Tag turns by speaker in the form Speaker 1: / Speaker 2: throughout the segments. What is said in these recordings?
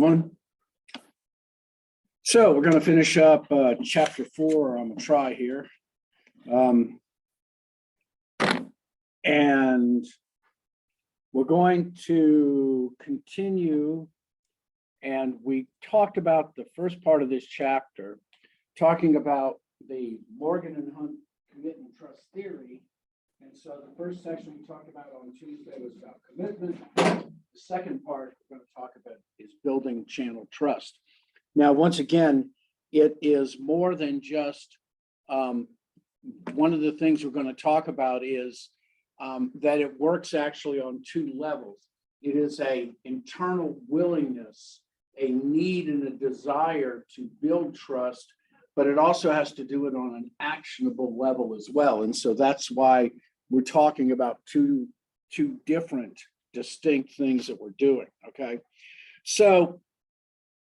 Speaker 1: everyone. So we're going to finish up chapter 4 on the try here. And we're going to continue. And we talked about the first part of this chapter, talking about the Morgan and Hunt commitment trust theory. And so the first section we talked about on Tuesday was about commitment. The second part we're going to talk about is building channel trust. Now, once again, it is more than just one of the things we're going to talk about is that it works actually on 2 levels. It is an internal willingness, a need and a desire to build trust, but it also has to do it on an actionable level as well. And so that's why we're talking about two different distinct things that we're doing, okay? So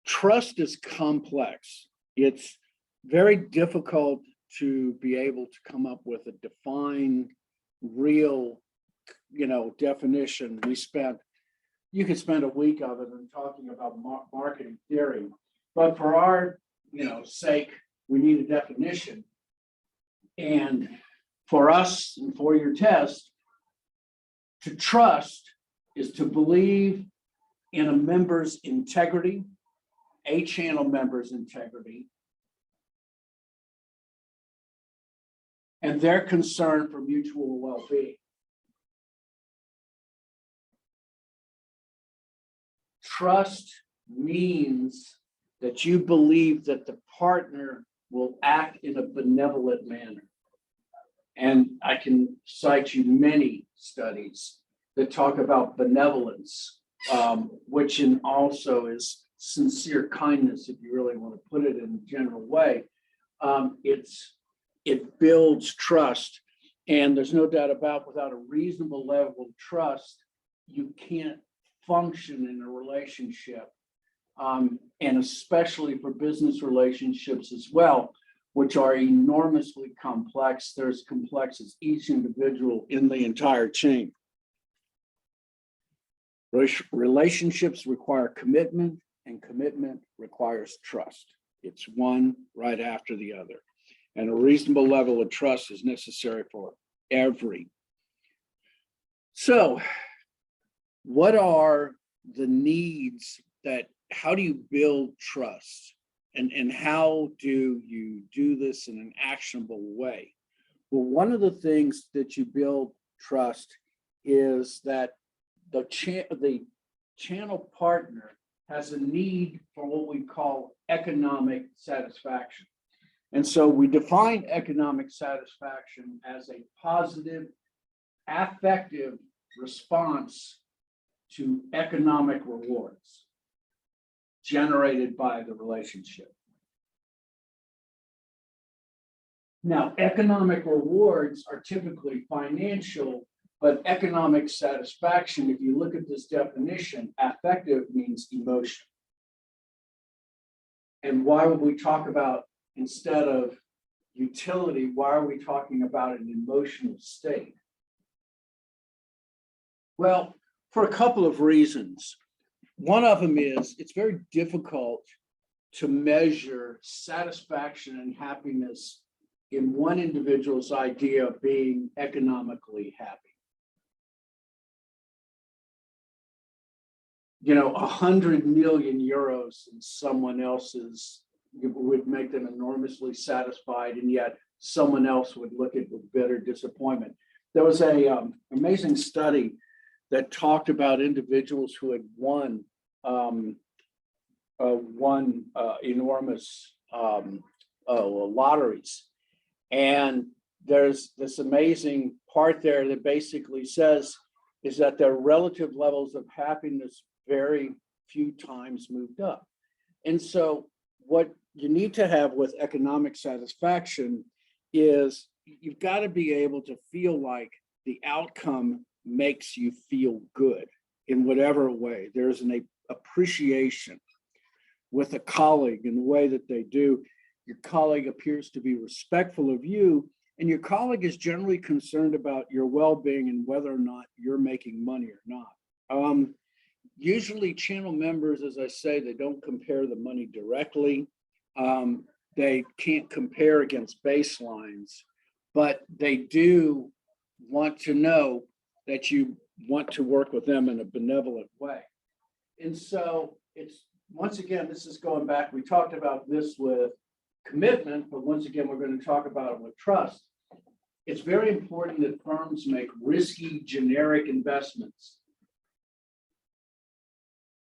Speaker 1: trust is complex. It's very difficult to be able to come up with a defined, real, definition. You could spend a week of it and talking about marketing theory, but for our, sake, we need a definition. And for us and for your test, to trust is to believe in a member's integrity, a channel member's integrity, and their concern for mutual well-being. Trust means that you believe that the partner will act in a benevolent manner. And I can cite you many studies that talk about benevolence, which also is sincere kindness, if you really want to put it in a general way. It builds trust. And there's no doubt about without a reasonable level of trust, you can't function in a relationship. And especially for business relationships as well, which are enormously complex. They're as complex as each individual in the entire chain. Relationships require commitment, and commitment requires trust. It's one right after the other. And a reasonable level of trust is necessary for every. So, what are the needs how do you build trust? And how do you do this in an actionable way? Well, one of the things that you build trust is that the channel partner has a need for what we call economic satisfaction. And so we define economic satisfaction as a positive, affective response to economic rewards generated by the relationship. Now, economic rewards are typically financial, but economic satisfaction, if you look at this definition, affective means emotion. And why would we talk about, instead of utility, why are we talking about an emotional state? Well, for a couple of reasons. One of them is it's very difficult to measure satisfaction and happiness in one individual's idea of being economically happy. 100 million euros in someone else's would make them enormously satisfied, and yet someone else would look at it with bitter disappointment. There was a amazing study that talked about individuals who had won enormous lotteries. And there's this amazing part there that basically says is that their relative levels of happiness very few times moved up. And so what you need to have with economic satisfaction is you've got to be able to feel like the outcome makes you feel good in whatever way. There's an appreciation with a colleague in the way that they do. Your colleague appears to be respectful of you, and your colleague is generally concerned about your well-being and whether or not you're making money or not. Usually channel members, as I say, they don't compare the money directly. They can't compare against baselines, but they do want to know that you want to work with them in a benevolent way. And so it's, once again, this is going back, we talked about this with commitment, but once again, we're going to talk about it with trust. It's very important that firms make risky, generic investments.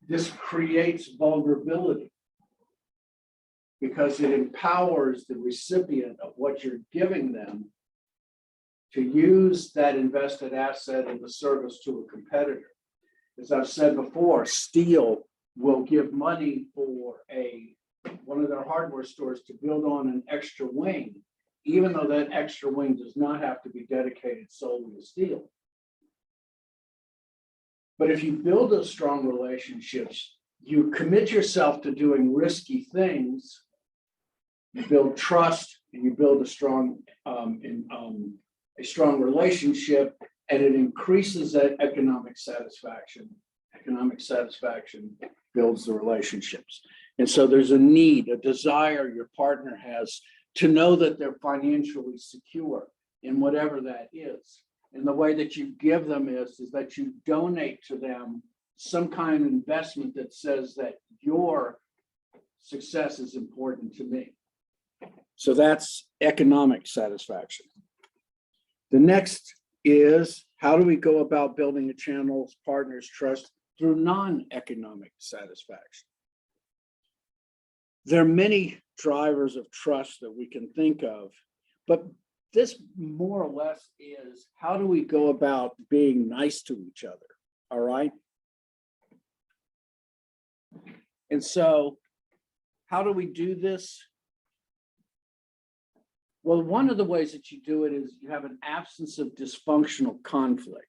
Speaker 1: This creates vulnerability because it empowers the recipient of what you're giving them to use that invested asset in the service to a competitor. As I've said before, Steel will give money for one of their hardware stores to build on an extra wing, even though that extra wing does not have to be dedicated solely to Steel. But if you build those strong relationships, you commit yourself to doing risky things, you build trust, and you build a strong relationship, and it increases that economic satisfaction. Economic satisfaction builds the relationships. And so there's a need, a desire your partner has to know that they're financially secure in whatever that is. And the way that you give them is that you donate to them some kind of investment that says that your success is important to me. So that's economic satisfaction. The next is, how do we go about building a channel's partners' trust through non-economic satisfaction? There are many drivers of trust that we can think of, but this more or less is, how do we go about being nice to each other? All right. And so how do we do this? Well, one of the ways that you do it is you have an absence of dysfunctional conflict.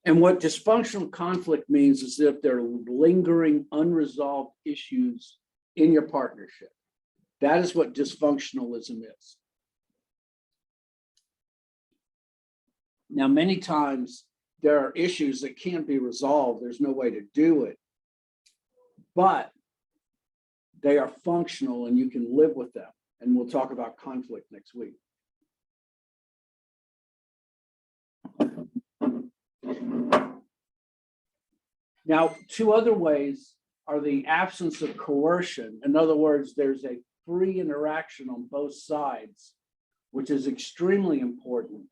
Speaker 1: And what dysfunctional conflict means is that there are lingering, unresolved issues in your partnership. That is what dysfunctionalism is. Now, many times there are issues that can't be resolved. There's no way to do it, but they are functional and you can live with them. And we'll talk about conflict next week. Now, two other ways are the absence of coercion. In other words, there's a free interaction on both sides, which is extremely important.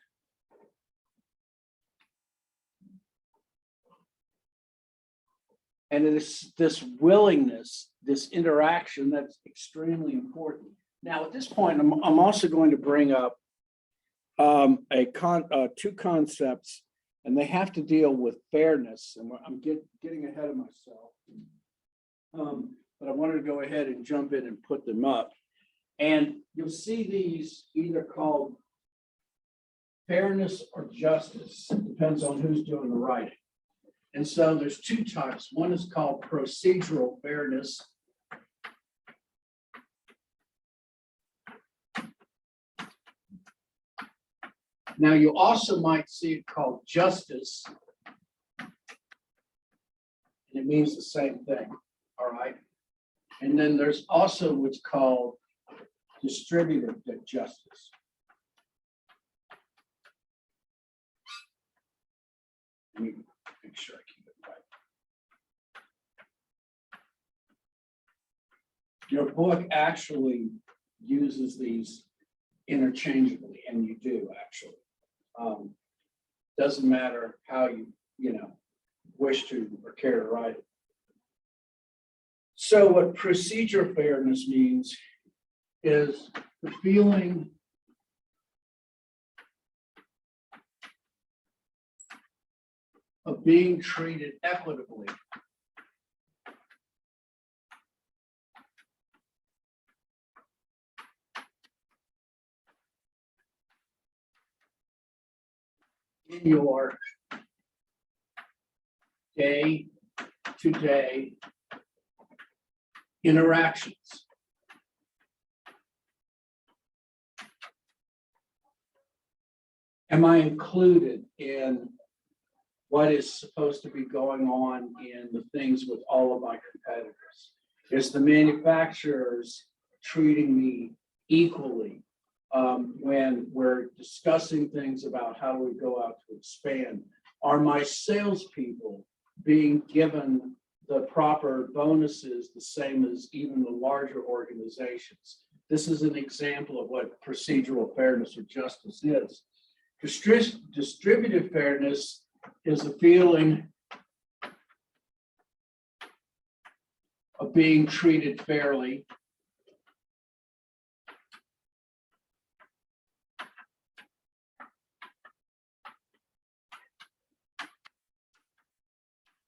Speaker 1: And it is this willingness, this interaction, that's extremely important. Now, at this point, I'm also going to bring up two concepts, and they have to deal with fairness. And I'm getting ahead of myself, but I wanted to go ahead and jump in and put them up. And you'll see these either called fairness or justice. It depends on who's doing the writing. And so there's two types. One is called procedural fairness. Now, you also might see it called justice, and it means the same thing, all right? And then there's also what's called distributive justice. Let me make sure I keep it right. Your book actually uses these interchangeably, and you do actually. Doesn't matter how you wish to or care to write it. So what procedure fairness means is the feeling of being treated equitably in your day-to-day interactions. Am I included in what is supposed to be going on in the things with all of my competitors? Is the manufacturers treating me equally when we're discussing things about how do we go out to expand? Are my salespeople being given the proper bonuses the same as even the larger organizations? This is an example of what procedural fairness or justice is. Distributive fairness is a feeling of being treated fairly.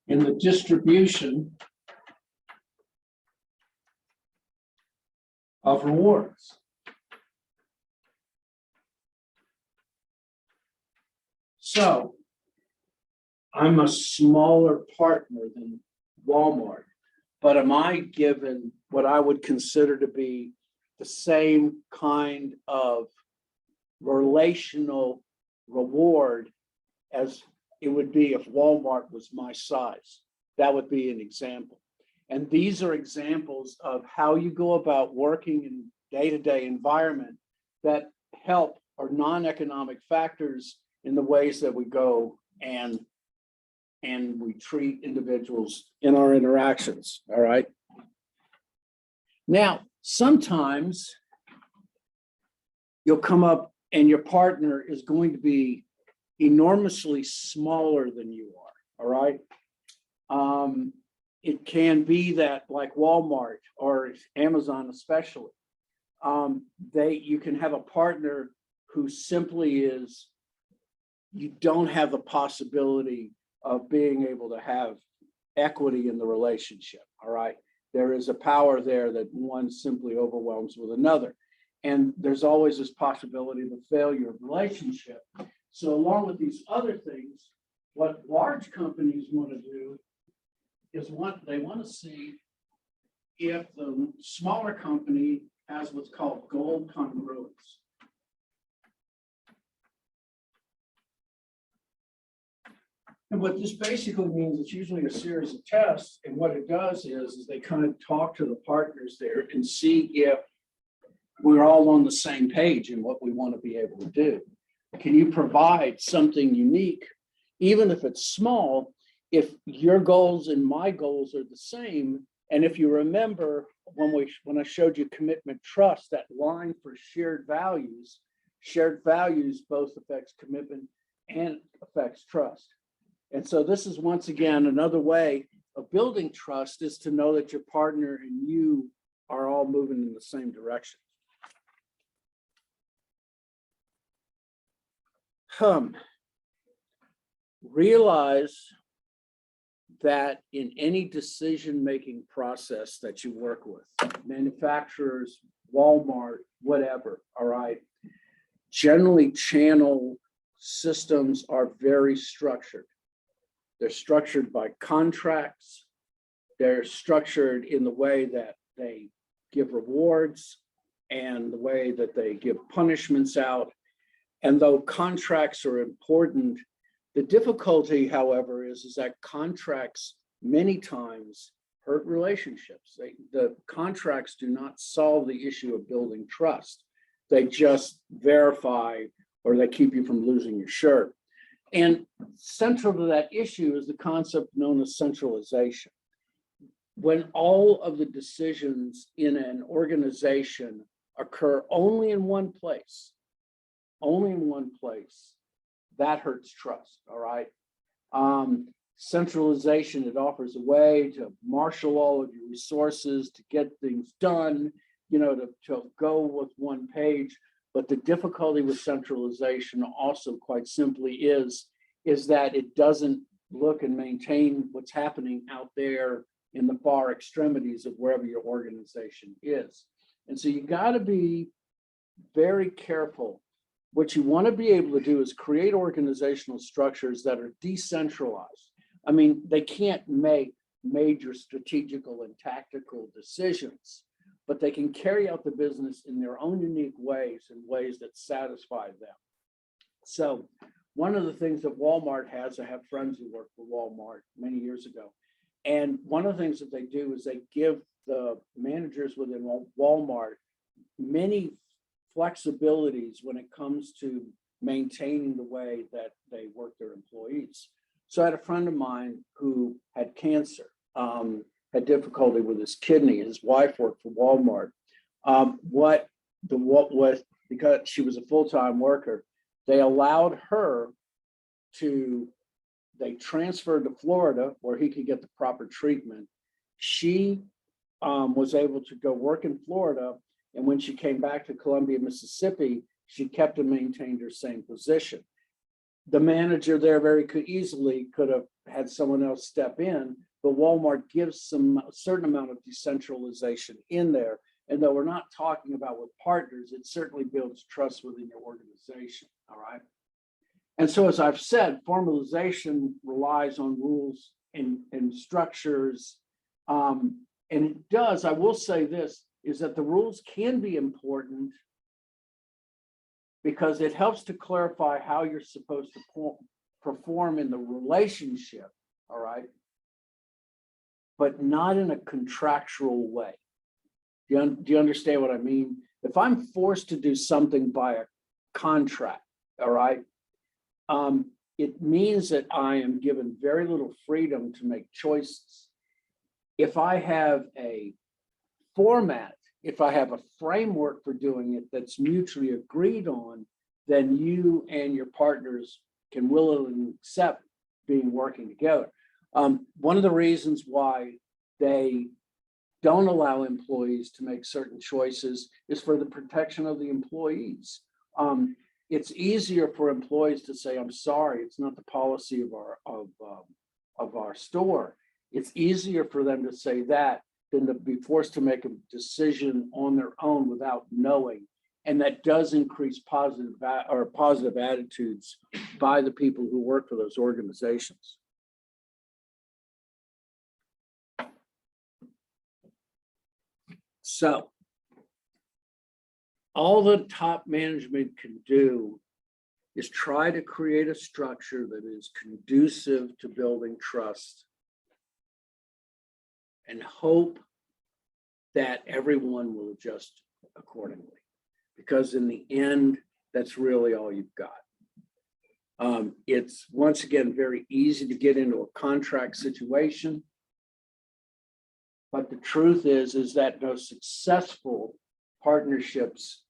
Speaker 1: In the distribution of rewards. So I'm a smaller partner than Walmart, but am I given what I would consider to be the same kind of relational reward as it would be if Walmart was my size? That would be an example. And these are examples of how you go about working in day-to-day environment that help or non-economic factors in the ways that we go and we treat individuals in our interactions, all right? Now, sometimes you'll come up and your partner is going to be enormously smaller than you are, all right? It can be that, like Walmart or Amazon especially, you can have a partner who simply is, you don't have the possibility of being able to have equity in the relationship, all right? There is a power there that one simply overwhelms with another. And there's always this possibility of a failure of relationship. So along with these other things, what large companies want to do is they want to see if the smaller company has what's called goal congruence. And what this basically means, it's usually a series of tests. And what it does is they kind of talk to the partners there and see if we're all on the same page in what we want to be able to do. Can you provide something unique, even if it's small, if your goals and my goals are the same? And if you remember when I showed you commitment trust, that line for shared values both affects commitment and affects trust. And so this is, once again, another way of building trust is to know that your partner and you are all moving in the same direction. Realize that in any decision-making process that you work with, manufacturers, Walmart, whatever, all right, generally channel systems are very structured. They're structured by contracts. They're structured in the way that they give rewards and the way that they give punishments out. And though contracts are important, the difficulty, however, is that contracts many times hurt relationships. The contracts do not solve the issue of building trust. They just verify or they keep you from losing your shirt. And central to that issue is the concept known as centralization. When all of the decisions in an organization occur only in one place, that hurts trust, all right? Centralization, it offers a way to marshal all of your resources, to get things done, to go with one page. But the difficulty with centralization also quite simply is that it doesn't look and maintain what's happening out there in the far extremities of wherever your organization is. And so you got to be very careful. What you want to be able to do is create organizational structures that are decentralized. I mean, they can't make major strategical and tactical decisions, but they can carry out the business in their own unique ways, in ways that satisfy them. So one of the things that Walmart has, I have friends who work for Walmart many years ago. And one of the things that they do is they give the managers within Walmart many flexibilities when it comes to maintaining the way that they work their employees. So I had a friend of mine who had cancer, had difficulty with his kidney. His wife worked for Walmart. Because she was a full-time worker, they allowed her to, they transferred to Florida where he could get the proper treatment. She was able to go work in Florida. And when she came back to Columbia, Mississippi, she kept and maintained her same position. The manager there very easily could have had someone else step in, but Walmart gives a certain amount of decentralization in there. And though we're not talking about with partners, it certainly builds trust within your organization, all right? And so, as I've said, formalization relies on rules and structures. And it does, I will say this, is that the rules can be important because it helps to clarify how you're supposed to perform in the relationship, all right? But not in a contractual way. Do you understand what I mean? If I'm forced to do something by a contract, all right, it means that I am given very little freedom to make choices. If I have a format, if I have a framework for doing it that's mutually agreed on, then you and your partners can willingly accept working together. One of the reasons why they don't allow employees to make certain choices is for the protection of the employees. It's easier for employees to say, "I'm sorry, it's not the policy of our store." It's easier for them to say that than to be forced to make a decision on their own without knowing. And that does increase positive attitudes by the people who work for those organizations. So all the top management can do is try to create a structure that is conducive to building trust and hope that everyone will adjust accordingly. Because in the end, that's really all you've got. It's once again very easy to get into a contract situation. But the truth is that no successful partnerships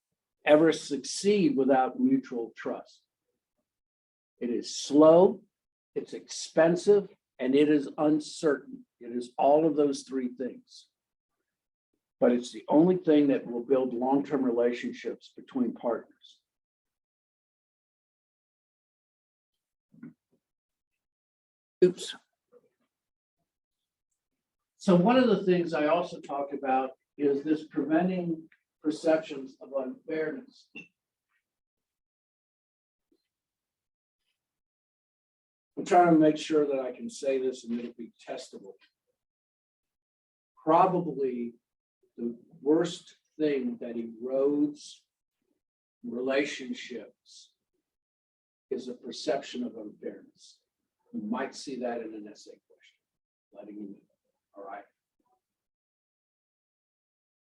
Speaker 1: ever succeed without mutual trust. It is slow, it's expensive, and it is uncertain. It is all of those three things. But it's the only thing that will build long-term relationships between partners. Oops. So one of the things I also talked about is this preventing perceptions of unfairness. I'm trying to make sure that I can say this and it'll be testable. Probably the worst thing that erodes relationships is a perception of unfairness. You might see that in an essay question, letting you know. All right.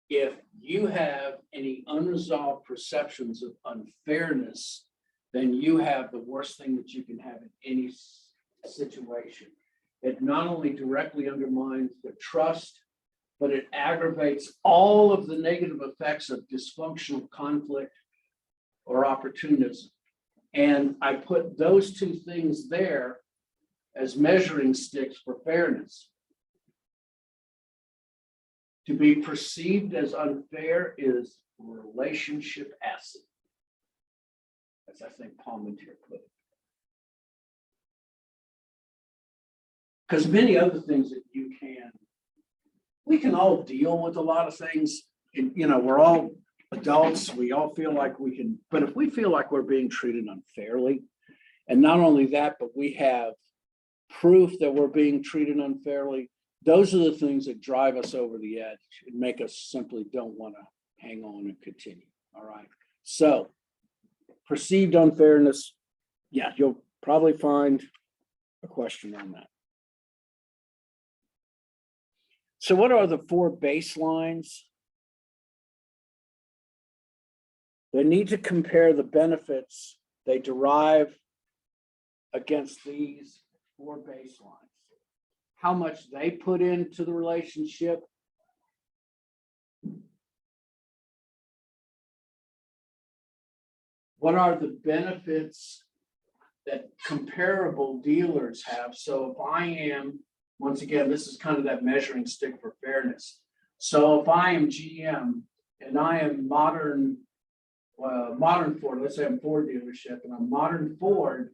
Speaker 1: If you have any unresolved perceptions of unfairness, then you have the worst thing that you can have in any situation. It not only directly undermines the trust, but it aggravates all of the negative effects of dysfunctional conflict or opportunism. And I put those two things there as measuring sticks for fairness. To be perceived as unfair is relationship acid, as I think Palmentier put it. Because many other things that we can all deal with a lot of things. And, we're all adults. We all feel like we can, but if we feel like we're being treated unfairly, and not only that, but we have proof that we're being treated unfairly, those are the things that drive us over the edge and make us simply don't want to hang on and continue. All right. So perceived unfairness, yeah, probably find a question on that. So what are the 4 baselines? They need to compare the benefits they derive against these 4 baselines. How much they put into the relationship, what are the benefits that comparable dealers have? So if I am, once again, this is kind of that measuring stick for fairness. So if I am GM and I am modern Ford, let's say I'm Ford dealership and I'm modern Ford,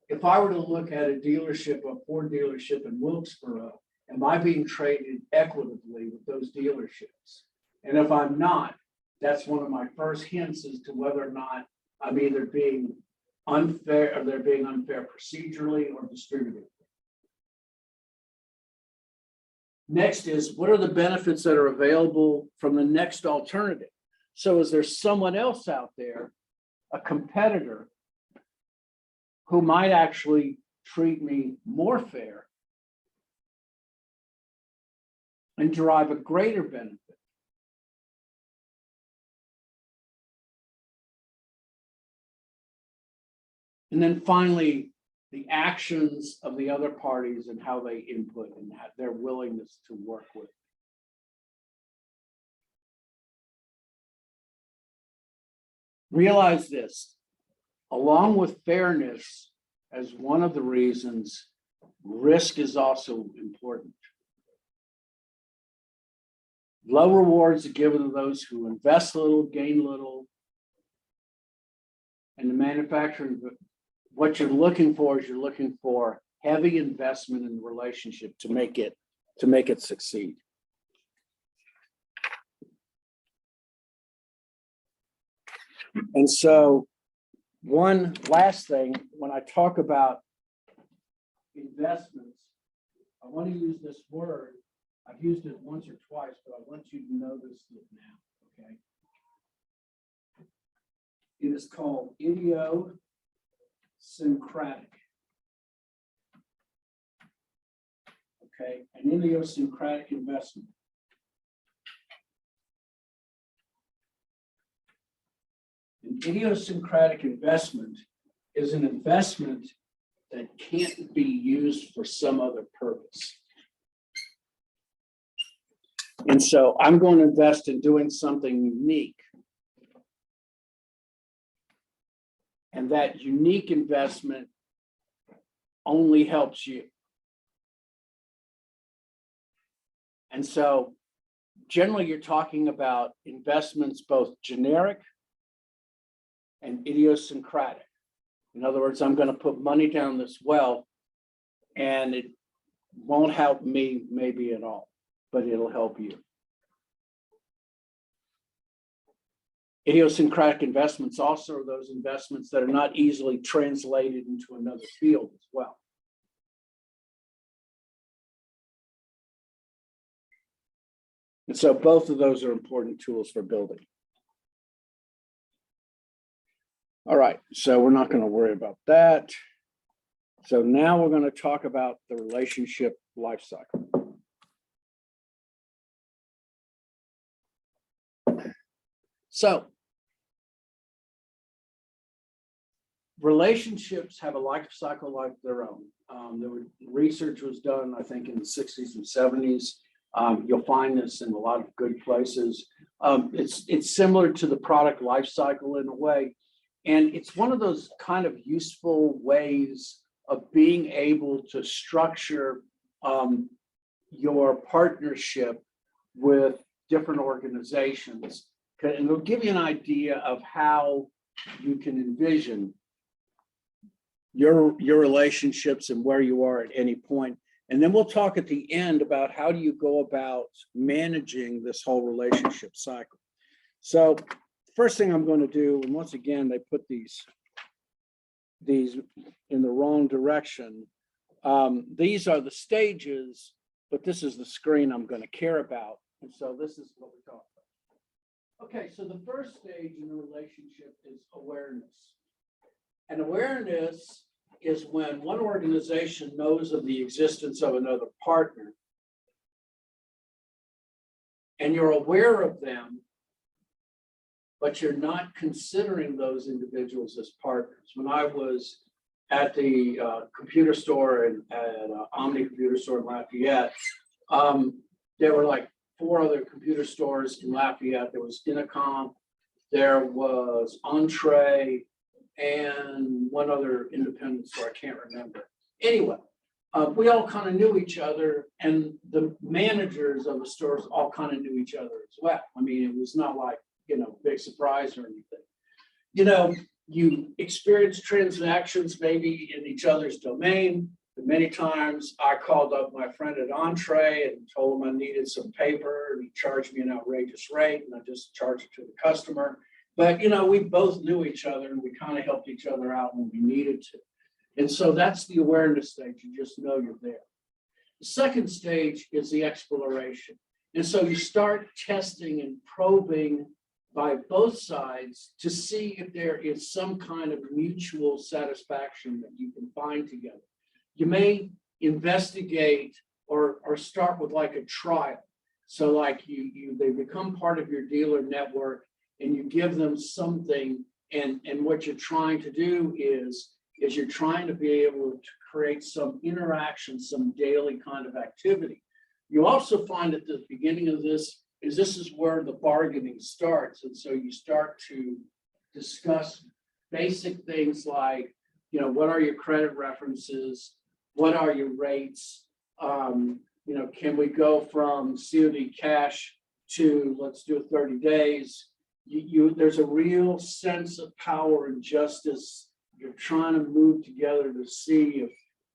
Speaker 1: if I were to look at a dealership, a Ford dealership in Wilkesboro, am I being traded equitably with those dealerships? And if I'm not, that's one of my first hints as to whether or not I'm either being unfair or they're being unfair procedurally or distributively. Next is, what are the benefits that are available from the next alternative? So is there someone else out there, a competitor, who might actually treat me more fair and derive a greater benefit? And then finally, the actions of the other parties and how they input and their willingness to work with. Realize this, along with fairness as one of the reasons, risk is also important. Low rewards are given to those who invest little, gain little. And the manufacturing, what you're looking for is you're looking for heavy investment in the relationship to make it succeed. And so one last thing, when I talk about investments, I want to use this word. I've used it once or twice, but I want you to notice it now, okay? It is called idiosyncratic. Okay, an idiosyncratic investment. An idiosyncratic investment is an investment that can't be used for some other purpose. And so I'm going to invest in doing something unique. And that unique investment only helps you. And so generally you're talking about investments both generic and idiosyncratic. In other words, I'm going to put money down this well and it won't help me maybe at all, but it'll help you. Idiosyncratic investments also are those investments that are not easily translated into another field as well. And so both of those are important tools for building. All right, so we're not going to worry about that. So now we're going to talk about the relationship life cycle. So relationships have a life cycle like their own. Research was done, I think, in the 60s and 70s. You'll find this in a lot of good places. It's similar to the product life cycle in a way. And it's one of those kind of useful ways of being able to structure your partnership with different organizations. And it'll give you an idea of how you can envision your relationships and where you are at any point. And then we'll talk at the end about how do you go about managing this whole relationship cycle. So first thing I'm going to do, and once again, they put these in the wrong direction. These are the stages, but this is the screen I'm going to care about. And so this is what we're talking about. Okay, so the first stage in the relationship is awareness. And awareness is when one organization knows of the existence of another partner and you're aware of them, but you're not considering those individuals as partners. When I was at the computer store and at Omni computer store in Lafayette, there were like 4 other computer stores in Lafayette. There was Intercom, there was Entree, and one other independent store, I can't remember. Anyway, we all kind of knew each other, and the managers of the stores all kind of knew each other as well. I mean, it was not like, big surprise or anything. You experience transactions maybe in each other's domain. But many times I called up my friend at Entree and told him I needed some paper, and he charged me an outrageous rate, and I just charged it to the customer. But, we both knew each other, and we kind of helped each other out when we needed to. And so that's the awareness stage. You just know you're there. The second stage is the exploration. And so you start testing and probing by both sides to see if there is some kind of mutual satisfaction that you can find together. You may investigate or start with like a trial. So like they become part of your dealer network, and you give them something, and what you're trying to do is you're trying to be able to create some interaction, some daily kind of activity. You also find at the beginning of this is where the bargaining starts. And so you start to discuss basic things like, what are your credit references? What are your rates? Can we go from COD cash to, let's do it 30 days? There's a real sense of power and justice. You're trying to move together to see if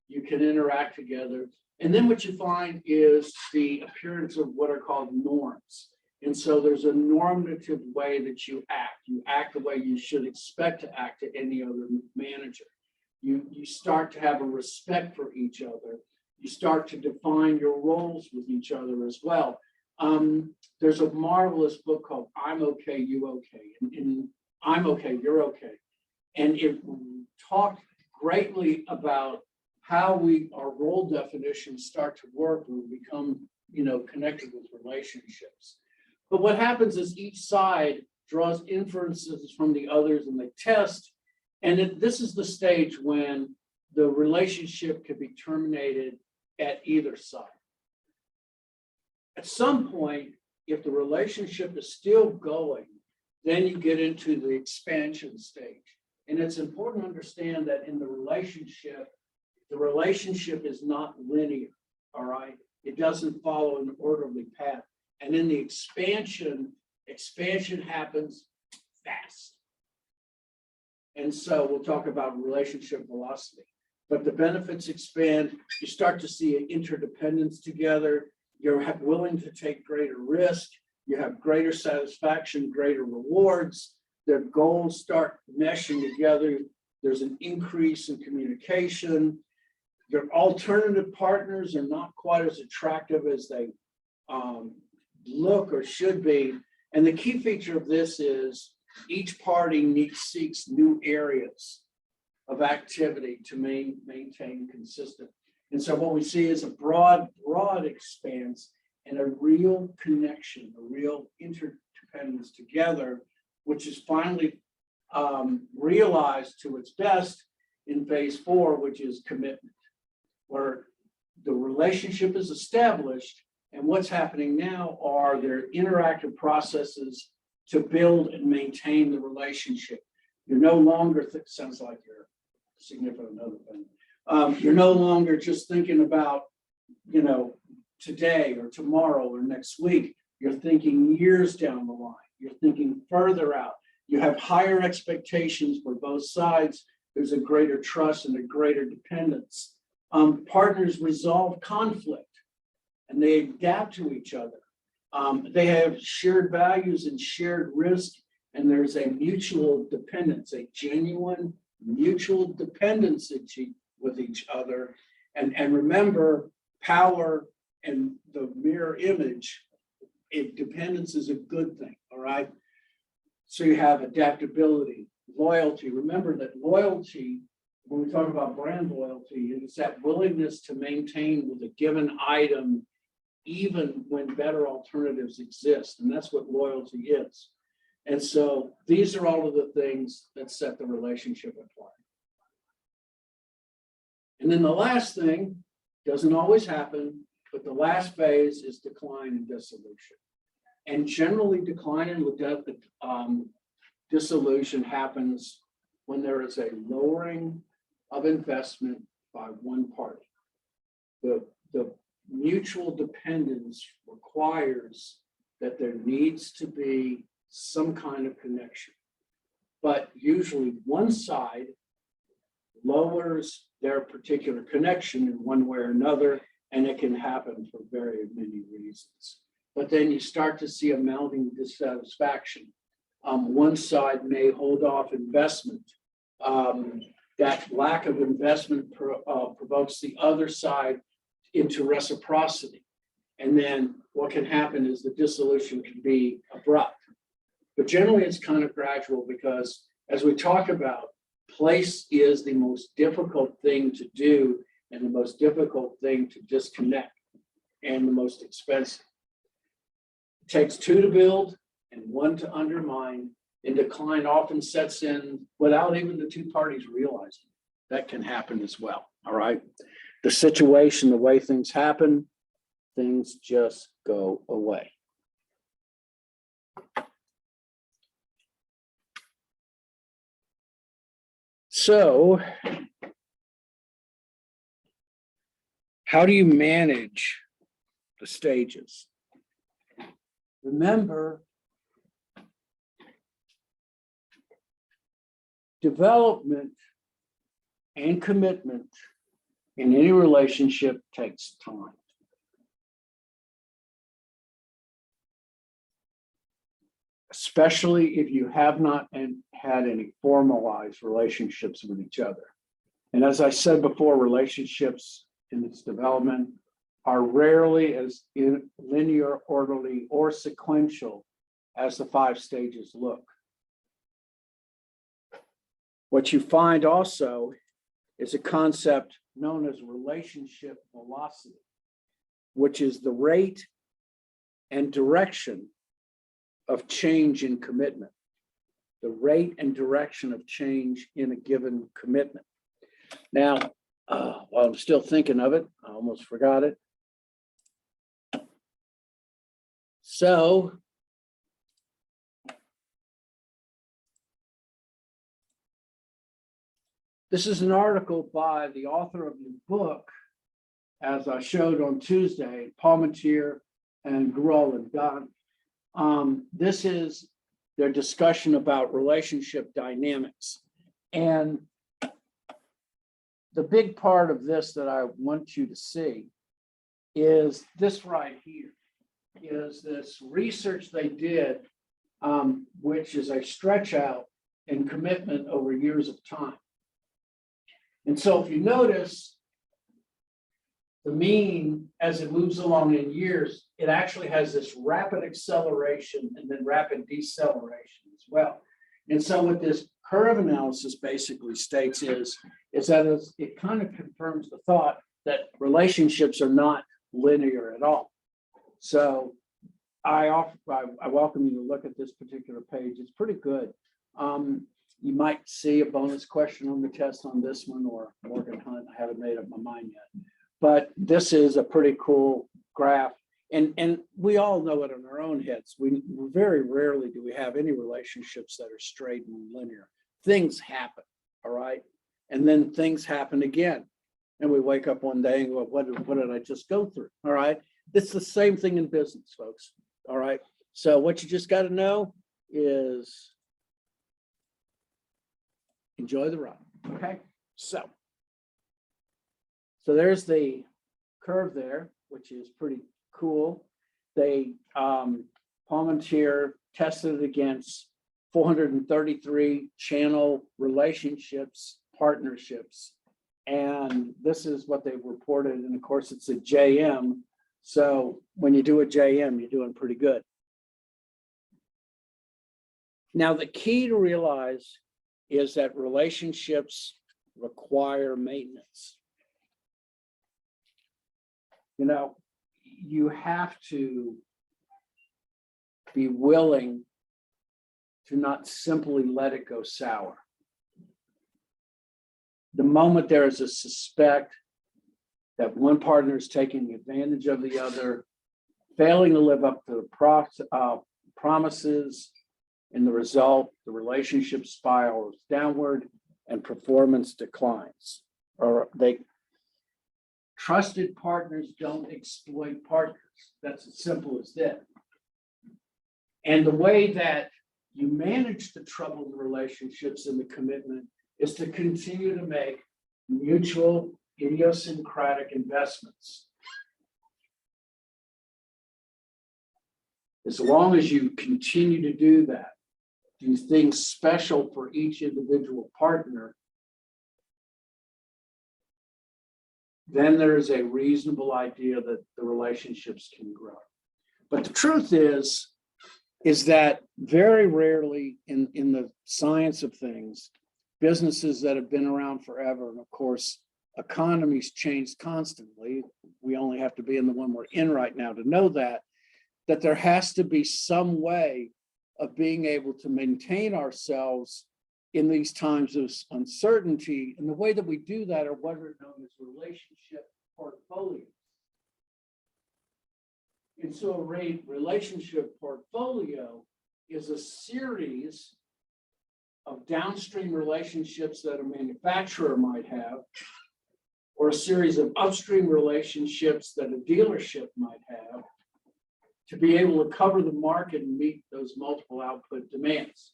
Speaker 1: you can interact together. And then what you find is the appearance of what are called norms. And so there's a normative way that you act. You act the way you should expect to act to any other manager. You start to have a respect for each other. You start to define your roles with each other as well. There's a marvelous book called I'm Okay, You Okay. And I'm okay, you're okay. And it talked greatly about how our role definitions start to work when we become, connected with relationships. But what happens is each side draws inferences from the others, and they test. And this is the stage when the relationship can be terminated at either side. At some point, if the relationship is still going, then you get into the expansion stage. And it's important to understand that in the relationship is not linear, all right? It doesn't follow an orderly path. And in the expansion happens fast. And so we'll talk about relationship velocity. But the benefits expand. You start to see an interdependence together. You're willing to take greater risk. You have greater satisfaction, greater rewards. Their goals start meshing together. There's an increase in communication. Your alternative partners are not quite as attractive as they look or should be. And the key feature of this is each party seeks new areas of activity to maintain consistent. And so what we see is a broad expanse and a real connection, a real interdependence together, which is finally realized to its best in phase 4, which is commitment, where the relationship is established. And what's happening now are their interactive processes to build and maintain the relationship. You're no longer, sounds like you're significant other thing. You're no longer just thinking about, today or tomorrow or next week. You're thinking years down the line. You're thinking further out. You have higher expectations for both sides. There's a greater trust and a greater dependence. Partners resolve conflict and they adapt to each other. They have shared values and shared risk, and there's a mutual dependence, a genuine mutual dependency with each other. And remember, power and the mirror image, dependence is a good thing, all right? So you have adaptability, loyalty. Remember that loyalty when we talk about brand loyalty, it's that willingness to maintain with a given item, even when better alternatives exist. And that's what loyalty is. And so these are all of the things that set the relationship apart. And then the last thing doesn't always happen, but the last phase is decline and dissolution. And generally decline and dissolution happens when there is a lowering of investment by one party. The mutual dependence requires that there needs to be some kind of connection. But usually one side lowers their particular connection in one way or another, and it can happen for very many reasons. But then you start to see a mounting dissatisfaction. One side may hold off investment. That lack of investment provokes the other side into reciprocity. And then what can happen is the dissolution can be abrupt. But generally it's kind of gradual because, as we talk about, place is the most difficult thing to do and the most difficult thing to disconnect and the most expensive. It takes two to build and one to undermine, and decline often sets in without even the two parties realizing. That can happen as well, all right? The situation, the way things happen, things just go away. So, how do you manage the stages? Remember, development and commitment in any relationship takes time. Especially if you have not had any formalized relationships with each other. And as I said before, relationships in its development are rarely as linear, orderly, or sequential as the 5 stages look. What you find also is a concept known as relationship velocity, which is the rate and direction of change in commitment, the rate and direction of change in a given commitment. Now, while I'm still thinking of it, I almost forgot it. So, this is an article by the author of the book, as I showed on Tuesday, Palmentier and Gruel and Gunn. This is their discussion about relationship dynamics. And the big part of this that I want you to see is this right here, is this research they did, which is a stretch out in commitment over years of time. And so if you notice, the mean, as it moves along in years, it actually has this rapid acceleration and then rapid deceleration as well. And so what this curve analysis basically states is that it kind of confirms the thought that relationships are not linear at all. So I welcome you to look at this particular page. It's pretty good. You might see a bonus question on the test on this one, or Morgan Hunt. I haven't made up my mind yet. But this is a pretty cool graph. And we all know it in our own heads. We very rarely do we have any relationships that are straight and linear. Things happen, all right? And then things happen again. And we wake up one day and go, what did I just go through? All right. It's the same thing in business, folks. All right. So what you just got to know is enjoy the ride. Okay. So there's the curve there, which is pretty cool. They Palmentier tested it against 433 channel relationships, partnerships. And this is what they reported. And of course, it's a JM. So when you do a JM, you're doing pretty good. Now, the key to realize is that relationships require maintenance. You know, you have to be willing to not simply let it go sour. The moment there is a suspect that one partner is taking advantage of the other, failing to live up to the promises, and the result, the relationship spirals downward and performance declines. Or trusted partners don't exploit partners. That's as simple as that. And the way that you manage the troubled relationships and the commitment is to continue to make mutual idiosyncratic investments. As long as you continue to do that, do things special for each individual partner, then there is a reasonable idea that the relationships can grow. But the truth is that very rarely in the science of things, businesses that have been around forever, and of course, economies change constantly. We only have to be in the one we're in right now to know that there has to be some way of being able to maintain ourselves in these times of uncertainty. And the way that we do that are what are known as relationship portfolios. And so a relationship portfolio is a series of downstream relationships that a manufacturer might have, or a series of upstream relationships that a dealership might have, to be able to cover the market and meet those multiple output demands.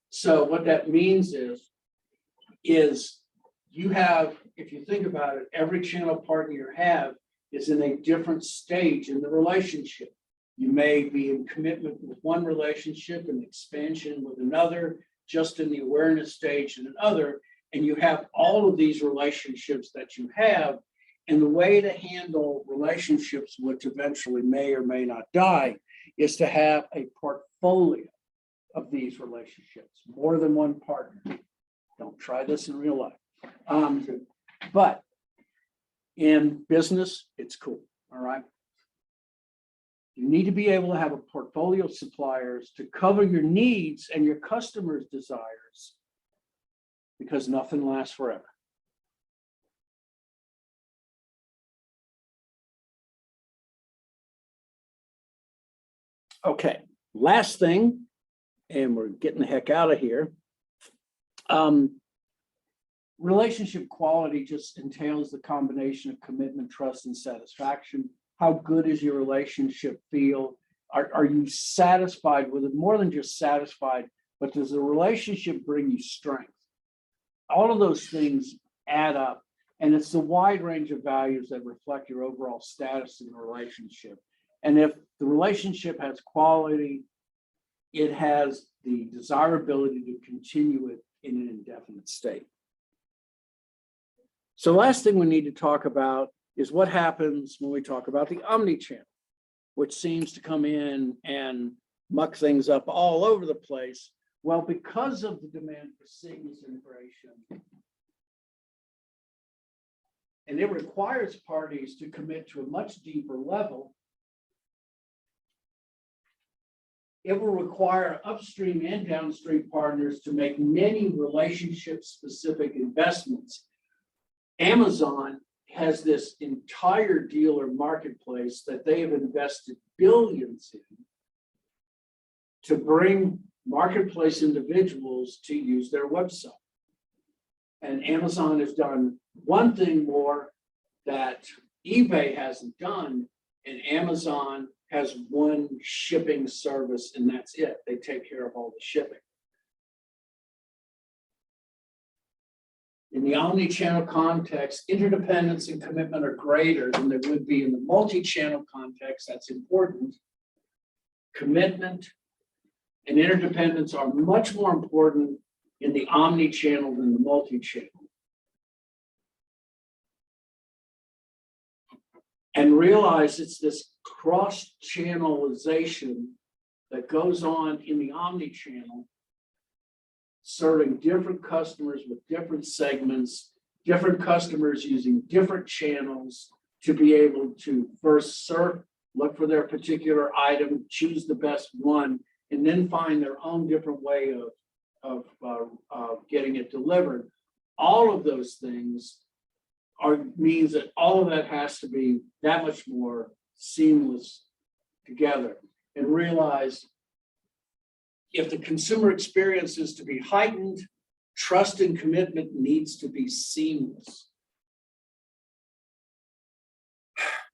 Speaker 1: So what that means is you have, if you think about it, every channel partner you have is in a different stage in the relationship. You may be in commitment with one relationship and expansion with another, just in the awareness stage in another, and you have all of these relationships that you have. And the way to handle relationships, which eventually may or may not die, is to have a portfolio of these relationships, more than one partner. Don't try this in real life. But in business, it's cool, all right? You need to be able to have a portfolio of suppliers to cover your needs and your customers' desires, because nothing lasts forever. Okay, last thing, and we're getting the heck out of here. Relationship quality just entails the combination of commitment, trust, and satisfaction. How good is your relationship feel? Are you satisfied with it? More than just satisfied, but does the relationship bring you strength? All of those things add up, and it's the wide range of values that reflect your overall status in the relationship. And if the relationship has quality, it has the desirability to continue it in an indefinite state. So last thing we need to talk about is what happens when we talk about the omni-channel, which seems to come in and muck things up all over the place. Well, because of the demand for seamless integration, and it requires parties to commit to a much deeper level, it will require upstream and downstream partners to make many relationship-specific investments. Amazon has this entire dealer marketplace that they have invested billions in to bring marketplace individuals to use their website. And Amazon has done one thing more that eBay hasn't done, and Amazon has one shipping service, and that's it. They take care of all the shipping. In the omni-channel context, interdependence and commitment are greater than they would be in the multi-channel context. That's important. Commitment and interdependence are much more important in the omni-channel than the multi-channel. And realize it's this cross-channelization that goes on in the omni-channel, serving different customers with different segments different customers using different channels to be able to first search, look for their particular item, choose the best one, and then find their own different way of getting it delivered. All of those things means that all of that has to be that much more seamless together, and realize if the consumer experience is to be heightened, trust and commitment needs to be seamless.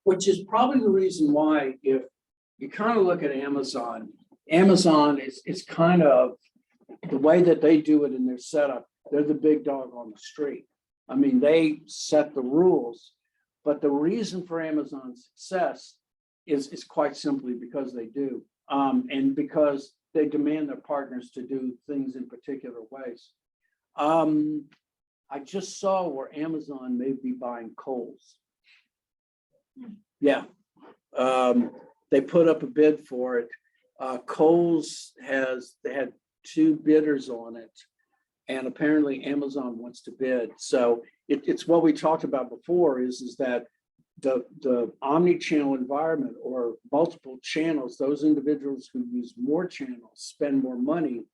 Speaker 1: Which is probably the reason why, if you kind of look at Amazon is kind of the way that they do it in their setup. They're the big dog on the street. I mean, they set the rules, but the reason for Amazon's success is quite simply because they do, and because they demand their partners to do things in particular ways. I just saw where Amazon may be buying Kohl's. Yeah, they put up a bid for it. Kohl's they had 2 bidders on it, and apparently Amazon wants to bid. So it's what we talked about before is that the omni-channel environment, or multiple channels, those individuals who use more channels spend more money.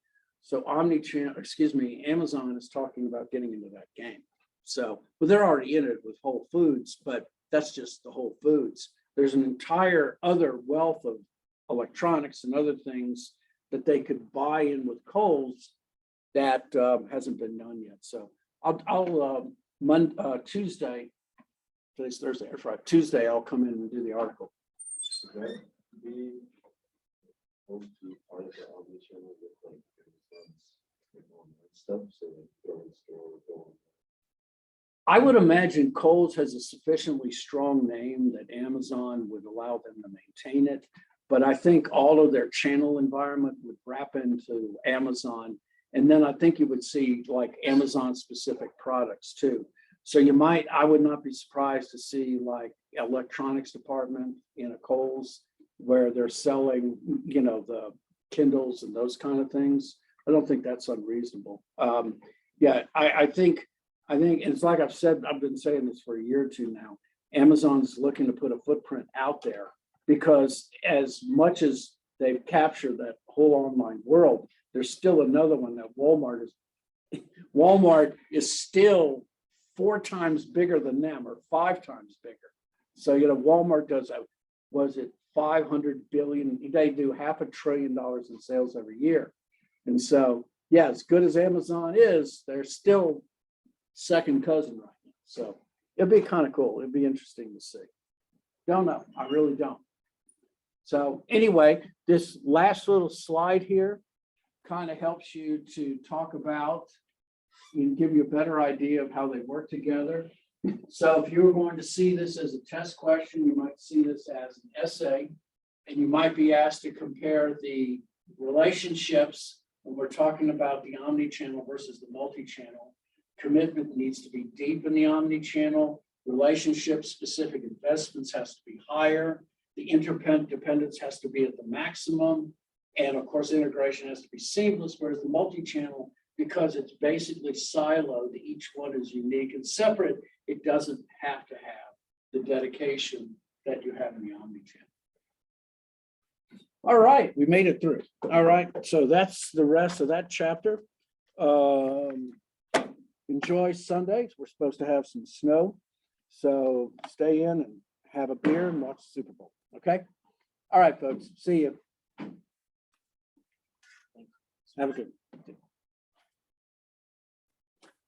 Speaker 1: So Amazon is talking about getting into that game. So, well, they're already in it with Whole Foods, but that's just the Whole Foods. There's an entire other wealth of electronics and other things that they could buy in with Kohl's that hasn't been done yet. So I'll Tuesday, today's Thursday or Friday, Tuesday, I'll come in and do the article.
Speaker 2: Okay. We hope to part of the omnichannel with like stuff, so go in store, go on.
Speaker 1: I would imagine Kohl's has a sufficiently strong name that Amazon would allow them to maintain it. But I think all of their channel environment would wrap into Amazon. And then I think you would see like Amazon specific products too. So I would not be surprised to see like electronics department in a Kohl's where they're selling, the Kindles and those kind of things. I don't think that's unreasonable. I think it's like I've been saying this for a year or two now. Amazon's looking to put a footprint out there, because as much as they've captured that whole online world, there's still another one that Walmart is still 4 times bigger than them, or 5 times bigger. So, Walmart does, was it 500 billion? They do $500 billion in sales every year. And so, yeah, as good as Amazon is, they're still second cousin right now. So it'd be kind of cool. It'd be interesting to see. Don't know. I really don't. So anyway, this last little slide here kind of helps you to talk about and give you a better idea of how they work together. So if you were going to see this as a test question, you might see this as an essay, and you might be asked to compare the relationships when we're talking about the omni-channel versus the multi-channel. Commitment needs to be deep in the omni-channel. Relationship-specific investments has to be higher. The interdependence has to be at the maximum. And of course, integration has to be seamless, whereas the multi-channel, because it's basically siloed, each one is unique and separate, it doesn't have to have the dedication that you have in the omni-channel. All right, we made it through. All right, so that's the rest of that chapter. Enjoy Sundays. We're supposed to have some snow, so stay in and have a beer and watch the Super Bowl. Okay. All right, folks. See you. Have a good one.